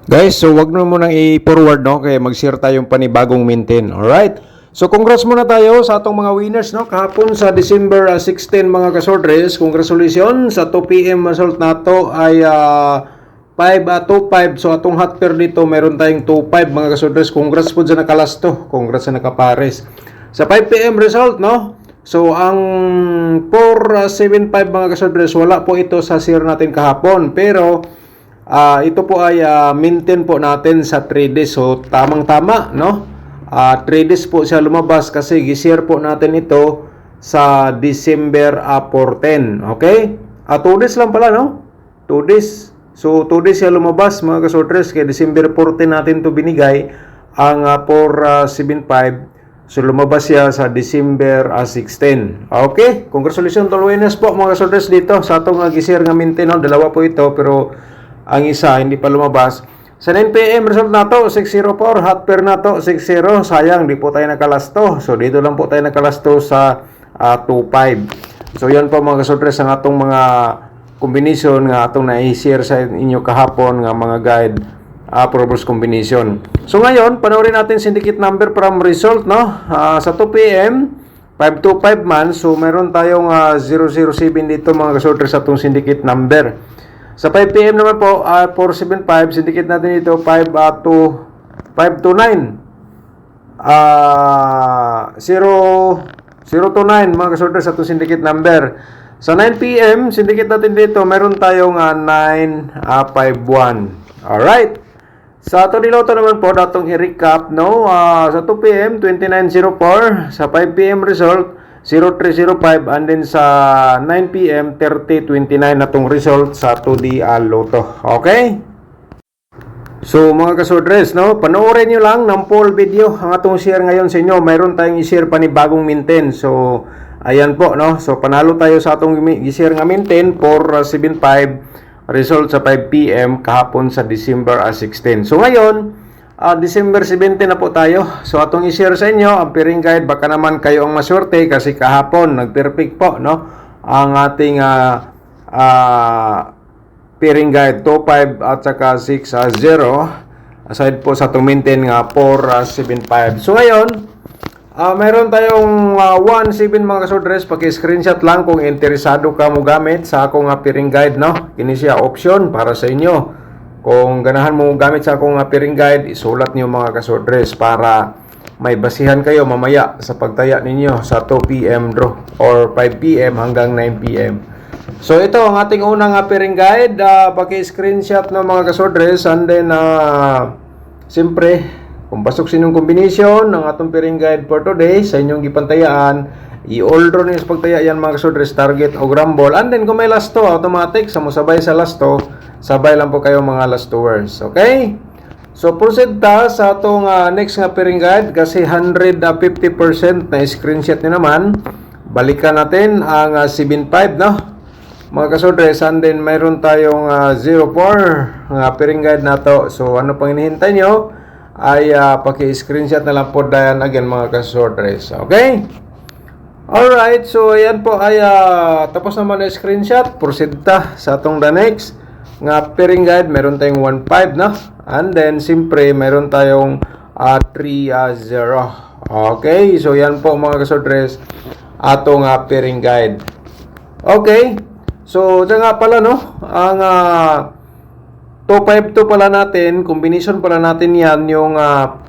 Guys, so wag na munang i-forward, no? Kaya mag-share tayong panibagong maintain. Alright? So congrats muna tayo sa atong mga winners, no? Kahapon sa December 16 mga kasordres, congratulations sa 2 PM result nato ay 5-2-5. So atong hot pair dito, meron tayong 2-5 mga kasordres. Congrats po dyan nakalasto. Congrats sa nakapares. Sa 5 PM result, no? So ang 4-7-5 mga kasordres, wala po ito sa share natin kahapon. Pero ito po ay maintain po natin sa 3 days. So tamang-tama, no? 3 days po siya lumabas kasi gi-share po natin ito sa December 14. Okay? 2 days lang pala, no? 2 days. So 2 days siya lumabas mga kasortres. Kaya December 14 natin to binigay ang 475. So lumabas siya sa December 16. Okay? Congratulations to winners po mga kasortres dito sa atong gi-share nga maintain, no? Dalawa po ito pero ang isa hindi pa lumabas. Sa 9 PM result nato 604, hot pair nato 60. Sayang di po tayo nakalasto. So dito lang po tayo nakalasto sa 25. So yan po mga kasortres ang atong mga combination nga atong na-share sa inyo kahapon nga mga guide Probos combination. So ngayon panoorin natin syndicate number from result, no? Sa 2 PM 525 man. So meron tayong 007 dito mga kasortres sa atong syndicate number. Sa 5 PM naman po, 475, syndicate natin ito, 529. 029, mga kasorter, sa itong syndicate number. Sa 9 PM, syndicate natin dito, meron tayong 951. Alright. Sa ito niloto naman po, datong i-recap, no? Sa 2 PM, 2904. Sa 5 PM result, 0305, and then sa 9 PM 3029 na tong result sa 2D Lotto. Okay? So mga kasordres, no, panoorin nyo lang ng full video ang atong share ngayon sa inyo. Mayroon tayong i-share panibagong maintain. So ayan po, no. So panalo tayo sa atong i-share nga maintain for 75 result sa 5 PM kahapon sa December 16. So ngayon December 17 na po tayo. So atong i-share sa inyo ang pairing guide. Baka naman kayo ang maswerte kasi kahapon nag-perfect po, no? Ang ating pairing guide 25 at saka 60. Aside po sa itong maintain nga 475. So ngayon, mayroon tayong 17 mga kasordres. Paki-screenshot lang kung interesado ka mo gamit sa akong pairing guide, no? Kini siya option para sa inyo. Kung ganahan mo gamit sa akong pairing guide, isulat niyo mga kasordres para may basihan kayo mamaya sa pagtaya ninyo sa 2 PM draw or 5 PM hanggang 9 PM. So ito ang ating unang pairing guide. Paki-screenshot ng mga kasordres, and then siyempre kung pasok sa inyong combination ng atong pairing guide for today sa inyong gipantayaan, i-all draw niyo sa pagtaya yan mga kasordres, target o grumble. And then kung may lasto, automatic sa musabay sa lasto, sabay lang po kayo mga last tours. Okay? So proceed ta sa atong next nga pairing guide kasi 150% na screenshot niyo naman. Balikan natin ang 75, no? Mga kasordres, and then mayroon tayong 04 nga pairing guide na to. So ano pang hinihintay nyo ay paki-screenshot na lang po dayan again mga kasordres. Okay? Alright, so ayan po ay tapos naman na screenshot. Proceed ta sa atong the next nga pairing guide. Meron tayong 15 na, and then siyempre meron tayong 3-0. Okay, so yan po mga kasordres atong pairing guide. Okay, so ito nga pala, no, ang 252 pala natin, combination pala natin yan yung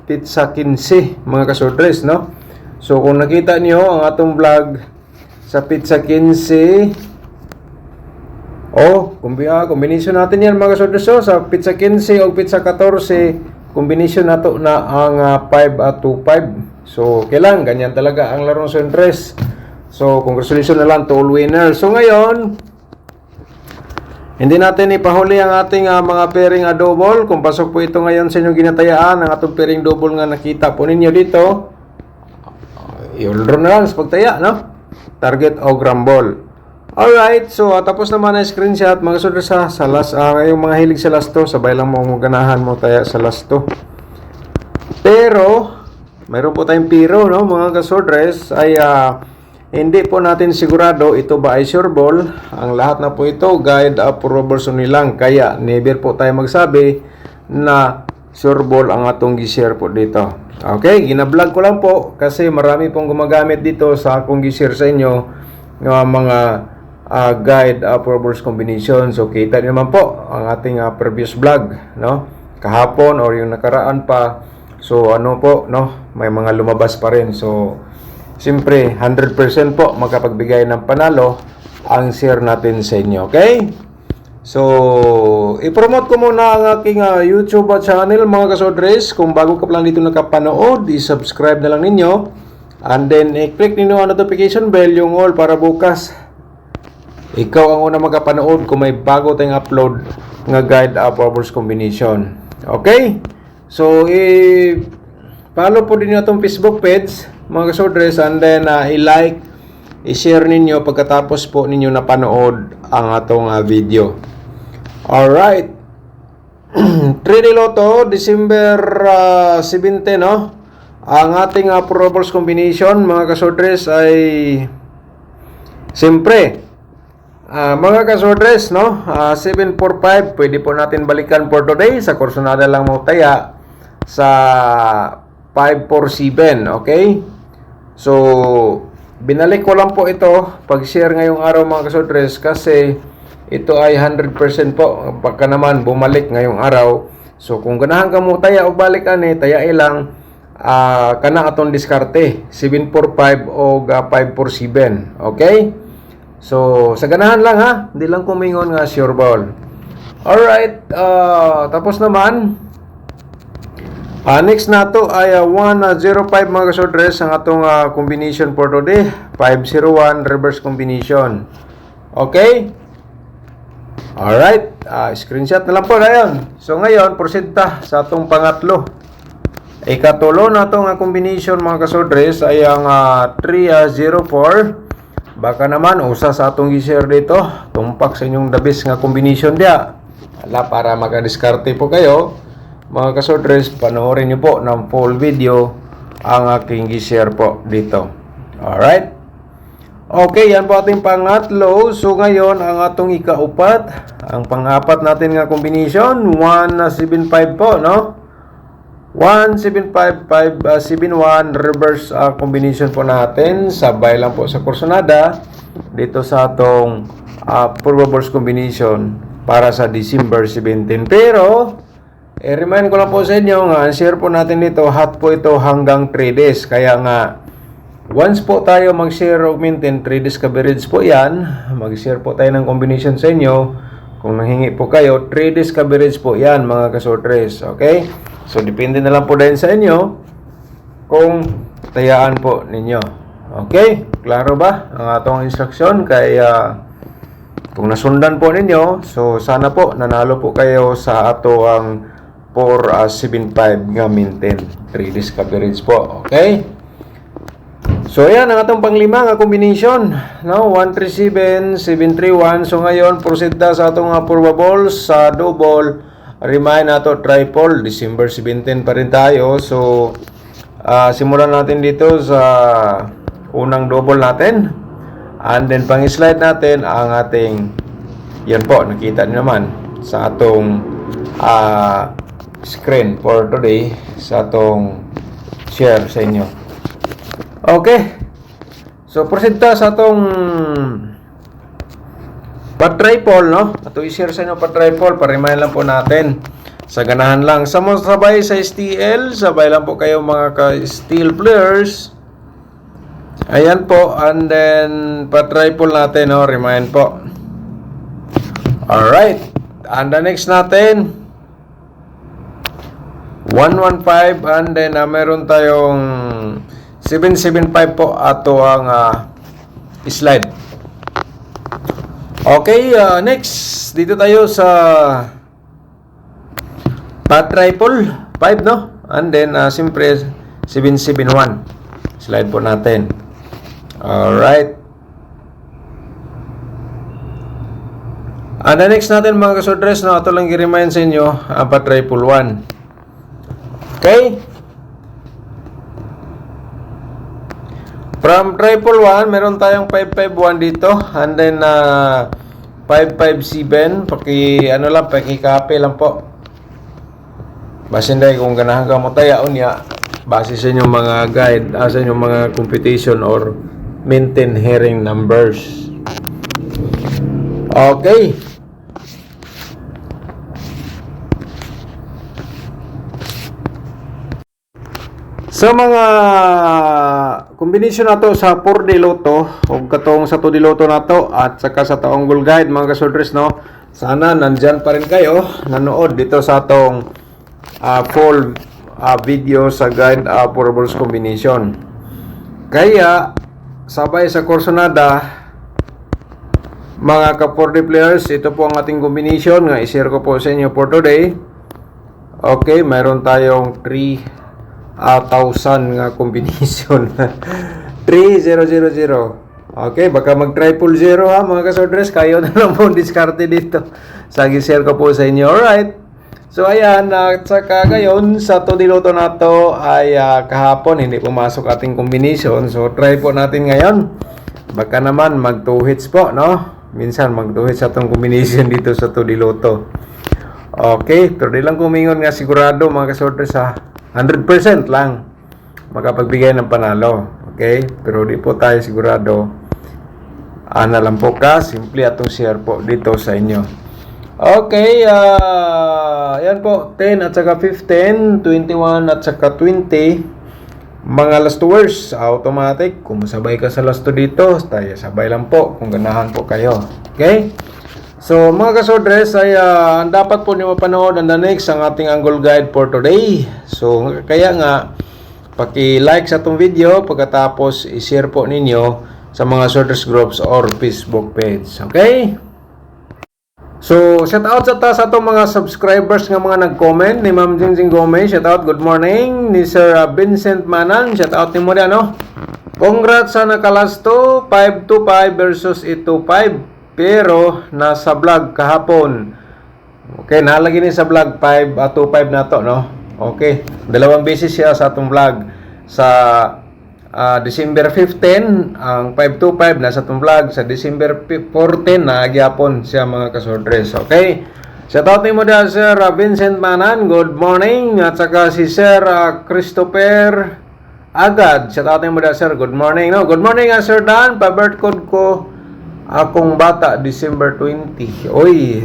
pizza 15 mga kasordres, no. So kung nakita niyo ang atong vlog sa pizza 15, combination natin yan mga kasordres. So sa pizza 15 o pizza 14, combination nato na ang 5-2-5. So kailan ganyan talaga ang larong Sondres. So congratulations na lang to all winners. So ngayon, hindi natin ipahuli ang ating mga pairing double. Kung pasok po ito ngayon sa inyong ginatayaan, ang atong pairing double nga nakita po ninyo dito, i-all draw na lang sa pagtaya, no? Target o grumble. Alright, so tapos naman ang screenshot mga kasordres sa last, yung mga hilig sa last to, sabay lang mo ganahan mo taya sa last to. Pero mayroon po tayong pero, no, mga kasordres, ay hindi po natin sigurado ito ba ay sure ball. Ang lahat na po ito guide approval lang, kaya never po tayo magsabi na sureball ang atong gi-share po dito. Okay, gina-vlog ko lang po kasi marami pong gumagamit dito sa akong gi-share sa inyo ng mga guide proverbs combination. So kita niyo naman po ang ating previous vlog, no? Kahapon or yung nakaraan pa. So ano po, no? May mga lumabas pa rin. So siyempre 100% po makapagbigay ng panalo ang share natin sa inyo. Okay? So i-promote ko muna ang aking YouTube channel mga kasodres. Kung bago ka pa lang dito nakapanood, i-subscribe na lang ninyo. And then i-click ninyo ang notification bell, yung all, para bukas ikaw ang una makapanood kung may bago tayong upload nga guide proverbs combination. Okay? So follow po din nyo itong Facebook page mga kasodres, and then i-like, i-share ninyo pagkatapos po ninyo napanood ang atong video. Alright. 3D Lotto, December 17, no? Ang ating proverbs combination mga kasodres ay siyempre mga kasodres, no? 745, pwede po natin balikan for today. Sa kursonada lang mo taya sa 547, okay? So binalik ko lang po ito pag-share ngayong araw mga kasodres kasi ito ay 100% po. Pagka naman bumalik ngayong araw, so kung ganahan ka mo taya o balik ani, taya ilang kana atong diskarte 745 o 547, okay? So sa ganahan lang ha, hindi lang kumingon nga sure ball. Alright, tapos naman next na to ay 105 mga kasodres ang atong combination for today. 501 reverse combination. Okay? Alright, screenshot na lang po ngayon. So ngayon, proceed ta sa atong pangatlo. Ikatulo na itong combination mga kasodres ay ang 304. Baka naman, usa sa atong i-share dito. Tumpak sa inyong the best nga combination dia. Para makadiskarte po kayo mga kasodres, panoorin nyo po ng full video ang aking i-share po dito. Alright? Okay, yan po ating pangatlo. So ngayon, ang atong ikaupat, ang pang-apat natin nga combination, 175 po, no? 175, 571 reverse combination po natin. Sabay lang po sa kursonada dito sa atong proverbs combination para sa December 17. Pero remind ko lang po sa inyo nga, share po natin dito, hot po ito hanggang 3 days. Kaya nga, once po tayo mag-share o maintain 3 days coverage po yan, mag-share po tayo ng combination sa inyo. Kung nanghingi po kayo, 3 days coverage po yan mga kasortres. Okay? So, depende na lang po din sa inyo kung tayaan po ninyo. Okay? Klaro ba ang atong instruction? Kaya kung nasundan po ninyo, so sana po nanalo po kayo sa ato ang 475 nga maintain 3 days coverage po. Okay? So yan ang atong panglima nga combination, no? 137, 731. So ngayon proceed ta sa atong probables sa double. Remind nato triple, December 17 pa rin tayo. So simulan natin dito sa unang double natin. And then pang-slide natin ang ating, yan po, nakita niyo naman sa atong screen for today, sa atong share sa inyo. Okay. So proceed ta sa atong pa-triple, no? Ato i-share sa inyo pa-triple, pa-remind lang po natin. Sa ganahan lang. Sa mga sabay sa STL, sabay lang po kayo mga ka-steel players. Ayan po, and then pa-triple natin, no? Remind po. Alright. And the next natin 115, and then meron tayong 775 po ato ang slide. Okay, next dito tayo sa pa-triple 5, no? And then siyempre 771 slide po natin. Alright. And the next natin mga kasodres, no? Ito lang i-remind sa inyo ang pa-triple 1. Okay? From triple 1, meron tayong 551 dito. And then 557, paki-copy lang po. Basin dahil kung ganahan ka mo tayaon niya, base sa inyong mga guide, sa inyong mga competition or maintain hearing numbers. Okay. Sa mga combination nato sa 4D Lotto o katong sa 2D Lotto nato at saka sa taong Goal Guide mga kasodres, no, sana nandyan pa rin kayo nanood dito sa atong full video sa guide for balls combination. Kaya sabay sa Corsonada mga ka-4D players, ito po ang ating combination nga i-share ko po sa inyo for today. Okay, mayroon tayong 3,000 nga combination. 3000. Okay, baka mag triple zero ha mga kasodres, kayo na lang po diskarte dito sa share ko po sa inyo. Alright, so ayan, at saka ngayon sa 2D Lotto na to ay kahapon hindi pumasok ating combination, so try po natin ngayon, baka naman mag 2 hits po, no? Minsan mag 2 hits atong combination dito sa 2D Lotto. Okay, pero di lang kumingon nga sigurado mga kasodres ha, 100% lang makapagbigay ng panalo. Okay? Pero di po tayo sigurado. Ana lang po ka. Simple atong share po dito sa inyo. Okay. Yan po. 10 at saka 15. 21 at saka 20. Mga last 2 words. Automatic. Kung masabay ka sa last 2 dito, tayo sabay lang po. Kung ganahan po kayo. Okay? So mga kasodres ay dapat po niyo mapanood ang the next ang ating angle guide for today. So kaya nga paki-like sa itong video, pagkatapos i-share po ninyo sa mga sodres groups or Facebook page. Okay? So shout out sa itong mga subscribers nga mga nag-comment ni Ma'am Jingjing Gomez. Shout out, good morning. Ni Sir Vincent Manan, shout out ni mo din, ano? Congrats sa nakalasto 5-5 versus 8-5. Pero nasa vlog kahapon. Okay, nalagi ni sa vlog 2-5 na to, no? Okay, dalawang beses siya sa atong vlog. Sa December 15 ang 5-5 nasa atong vlog. Sa December 14 na gyapon siya mga kasodres. Okay, shout out mo da Sir Vincent Manan, good morning. At saka si Sir Christopher Agad, shout out mo da Sir, good morning, no? Good morning Sir Dan, pa-birth code ko akong bata December 20. Oy,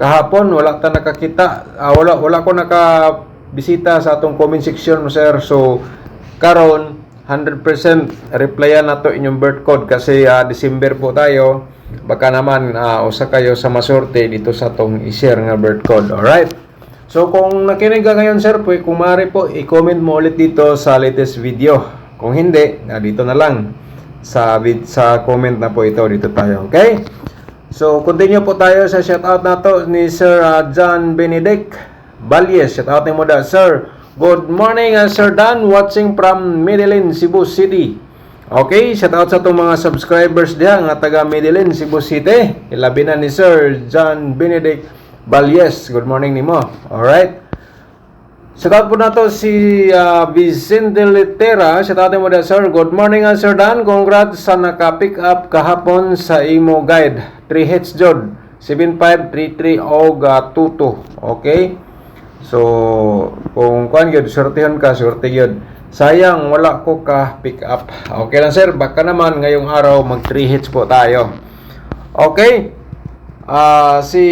kahapon wala ta nakakita, wala ko nakabisita sa atong comment section mo sir. So karon 100% replyan nato inyong birth code kasi December po tayo. Baka naman usa kayo sa masorte dito sa atong i-share nga birth code. Alright, so kung nakinig ka ngayon sir, kung maaari po i-comment mo ulit dito sa latest video. Kung hindi, dito na lang sa comment na po ito, dito tayo. Okay, so continue po tayo sa shoutout nato ni Sir John Benedict Balyes. Shoutout mo da sir, good morning Sir Dan, watching from Medellin, Cebu City. Okay, shoutout sa itong mga subscribers diha nga taga Medellin, Cebu City. Ilabi na ni Sir John Benedict Balyes, good morning nimo. Alright, shoutout po na to si Vicente Litera. Shoutout mo da sir, good morning Sir Dan, congrats sa naka-pick up kahapon sa imo guide. 3 hits jod, 75, 33 og 22. Okay, so kung kuan gyud sortehon ka, sorte gyud. Sayang wala ko ka pick up. Okay lang sir, baka naman ngayong araw mag 3 hits po tayo. Okay, si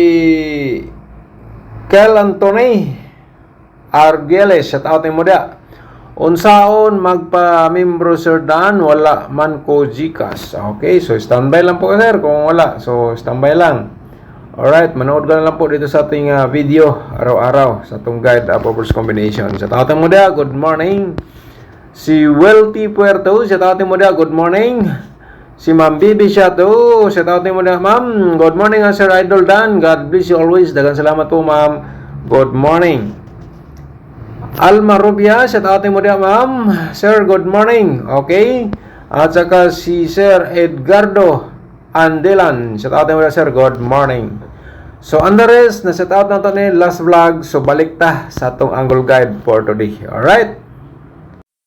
Kel Anthony Argeles, shout out mo da. Unsaon magpa-membro Sir Dan, wala man ko Gcash. Okay, so standby lang po sir kung wala. So standby lang. Alright, manood ka na lang po dito sa ating video araw-araw sa atong guide for balls combination. Shout out mo da, good morning. Si Wealthy Puerto, shout out mo da, good morning. Si Ma'am Bibi Shato, shout out mo da ma'am, good morning Sir Idol Dan, God bless you always. Daghang salamat po ma'am, good morning. Alma Rubia, shout out mo dia ma'am. Sir, good morning. Okay. At saka si Sir Edgardo Andelan, shout out mo dia sir, good morning. So on the rest, na shout out nato ni last vlog. So balik ta sa atong angle guide for today. Alright.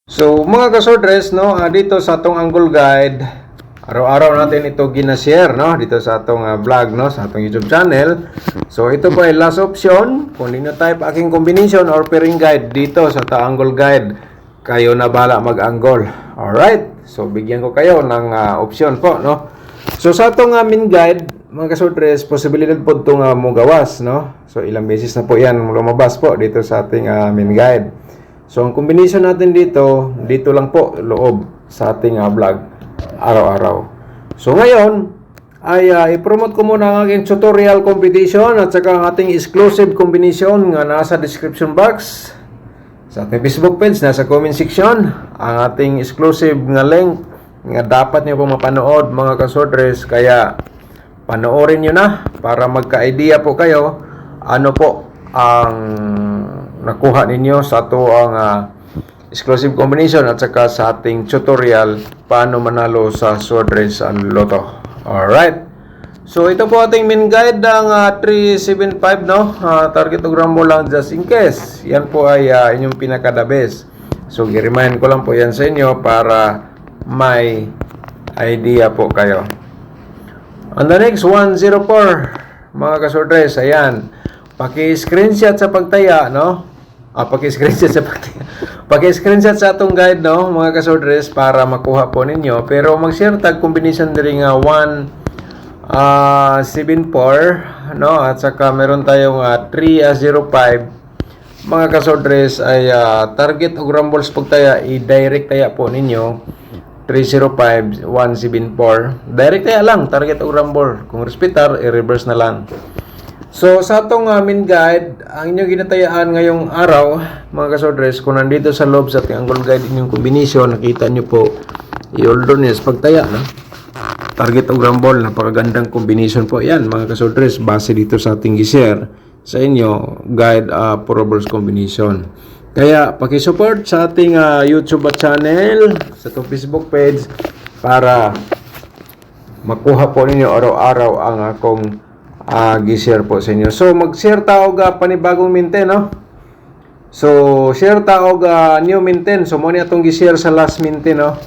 So mga kasodres, no, dito sa atong angle guide, araw-araw natin ito gina-share, no, dito sa atong vlog, no, sa atong YouTube channel. So ito po ay last option. Kung hindi nyo type aking combination or pairing guide dito sa angle guide, kayo na bahala mag-angle. Alright, so bigyan ko kayo ng option po, no. So sa atong main guide, mga kasortres, posibilidad po itong mugawas, no. So ilang beses na po yan lumabas po dito sa ating main guide. So ang combination natin dito lang po loob sa ating vlog araw-araw. So ngayon ay i-promote ko muna ang aking tutorial competition at saka ang ating exclusive combination nga nasa description box sa ating Facebook page, nasa comment section, ang ating exclusive nga link nga dapat niyo po mapanood, mga kasortres. Kaya panoorin nyo na para magka-idea po kayo ano po ang nakuha ninyo sa ito ang exclusive combination at saka sa ating tutorial paano manalo sa sword race ang loto. Alright, so ito po ating main guide ang 375, no, target o gramo lang just in case. Yan po ay inyong pinaka-the best. So i-remind ko lang po yan sa inyo para may idea po kayo. On the next 104, mga kasortres, ayan, paki-screenshot sa pagtaya, no? Paki-screenshot sa pagtaya. Paki-screenshot sa atong guide, no, mga kasortres, para makuha po ninyo. Pero mag-share tag combination diri nga 174, no, at saka meron tayong 305. Mga kasortres ay target o rumbles pagtaya, i-direct taya po ninyo 305 174. Direct taya lang, target o rumble. Kung respitar, i-reverse na lang. So, sa itong main guide, ang inyong ginatayaan ngayong araw, mga kasortres, kung nandito sa loob sa ating angle guide inyong combination, nakita nyo po, i-order niya sa pagtaya, no? Target o rumble, napakagandang combination po yan, mga kasortres, base dito sa ating i-share sa inyo, guide probables combination. Kaya, pakisupport sa ating YouTube channel, sa itong Facebook page, para makuha po ninyo araw-araw ang akong gi-share po sa inyo. So mag-share taog panibagong minten, no? So share taog new minten. So mo ni atong gi-share sa last minten, no?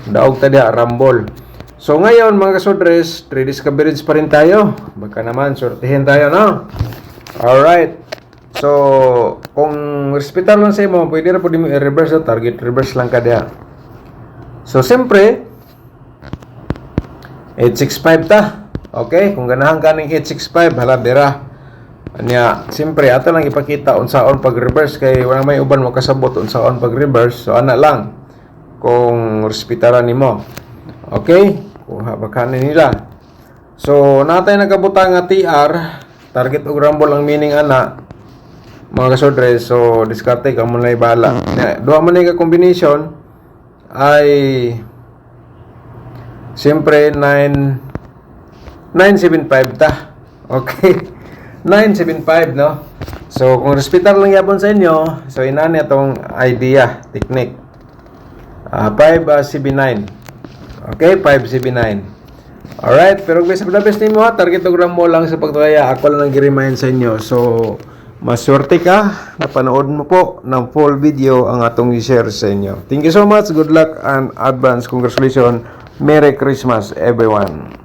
Daog tada rumble. So ngayon, mga kasortres, 3 discoveries pa rin tayo. Baka naman sortihin tayo, no? Alright. So kung respetar lang sa imo, pwede ra po dimo i-reverse sa target, reverse lang kada. So siyempre 865 ta. Okay, kung ganahan ka ng 865, halabira. Anya, siyempre, ato lang ipakita unsaon pag-reverse kay wala may uban makasabot unsaon pag-reverse. So, ana lang kung respetaran nimo. Okay? Kung habakanin nila. So, natay nagkabutang nga TR, target o rumble ang meaning ana, mga kasortres. So, diskarte ka muna ibala. Duha man ka combination ay siyempre 975 ta. Okay. 975, no? So, kung respetar lang yapon sa inyo, so inani atong idea, technique. 579. Okay, 579. Alright, pero best of the best nimo, target o mo lang sa pagtaya. Ako lang nag-remind sa inyo. So, maswerte ka, napanood mo po ng full video ang atong i-share sa inyo. Thank you so much. Good luck and advance congratulations. Merry Christmas, everyone.